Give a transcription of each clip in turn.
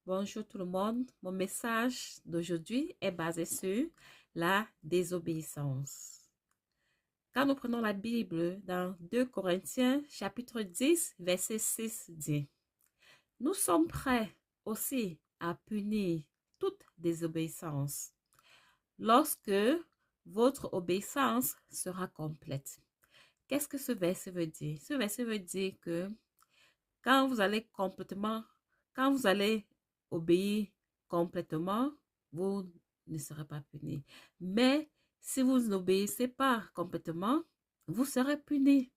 Bonjour tout le monde. Mon message d'aujourd'hui est basé sur la désobéissance. Quand nous prenons la Bible dans 2 Corinthiens chapitre 10 verset 6 dit: Nous sommes prêts aussi à punir toute désobéissance lorsque votre obéissance sera complète. Qu'est-ce que ce verset veut dire? Ce verset veut dire que quand vous allez quand vous allez obéir complètement, vous ne serez pas puni. Mais si vous n'obéissez pas complètement, vous serez puni.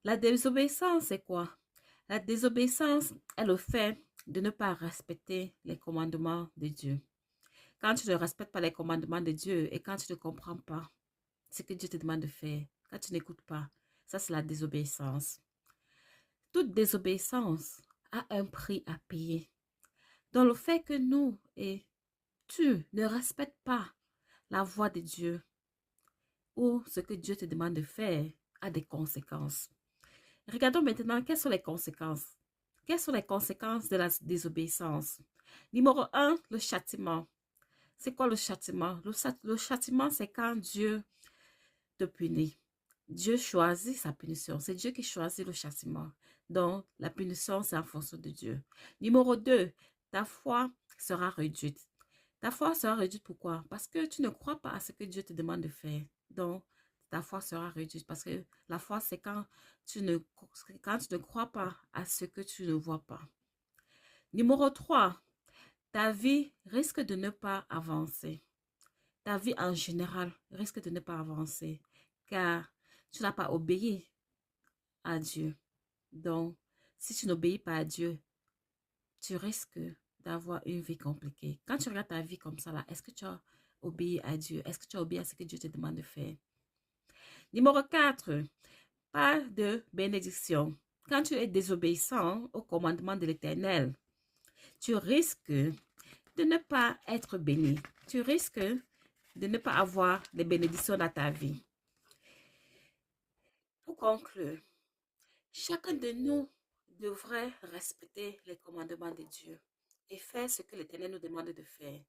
La désobéissance, c'est quoi? La désobéissance est le fait de ne pas respecter les commandements de Dieu. Quand tu ne respectes pas les commandements de Dieu et quand tu ne comprends pas ce que Dieu te demande de faire, quand tu n'écoutes pas, ça c'est la désobéissance. Toute désobéissance a un prix à payer. Dans le fait que nous et tu ne respectes pas la voix de Dieu ou ce que Dieu te demande de faire a des conséquences. Regardons maintenant quelles sont les conséquences. Quelles sont les conséquences de la désobéissance? Numéro 1, le châtiment. C'est quoi le châtiment? Le châtiment, c'est quand Dieu te punit. Dieu choisit sa punition. C'est Dieu qui choisit le châtiment. Donc, la punition, c'est en fonction de Dieu. Numéro 2, ta foi sera réduite. Ta foi sera réduite pourquoi? Parce que tu ne crois pas à ce que Dieu te demande de faire. Donc, ta foi sera réduite parce que la foi, c'est quand quand tu ne crois pas à ce que tu ne vois pas. Numéro 3, ta vie risque de ne pas avancer. Ta vie en général risque de ne pas avancer car tu n'as pas obéi à Dieu. Donc, si tu n'obéis pas à Dieu, tu risques d'avoir une vie compliquée. Quand tu regardes ta vie comme ça, là, est-ce que tu as obéi à Dieu? Est-ce que tu as obéi à ce que Dieu te demande de faire? Numéro 4, pas de bénédiction. Quand tu es désobéissant au commandement de l'Éternel, tu risques de ne pas être béni. Tu risques de ne pas avoir de bénédictions dans ta vie. Pour conclure, chacun de nous devrait respecter les commandements de Dieu et faire ce que l'Éternel nous demande de faire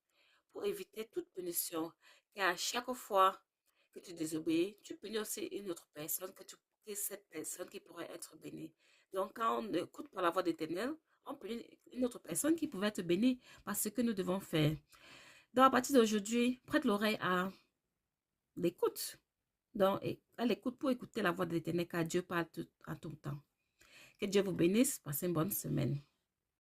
pour éviter toute punition. Car chaque fois que tu désobéis, tu punis aussi une autre personne que cette personne qui pourrait être bénie. Donc, quand on n'écoute pas la voix de l'Éternel, on punit une autre personne qui pouvait être bénie par ce que nous devons faire. Donc, à partir d'aujourd'hui, prête l'oreille à l'écoute. Donc, à l'écoute pour écouter la voix de l'Éternel, car Dieu parle en tout temps. Que Dieu vous bénisse. Passez une bonne semaine.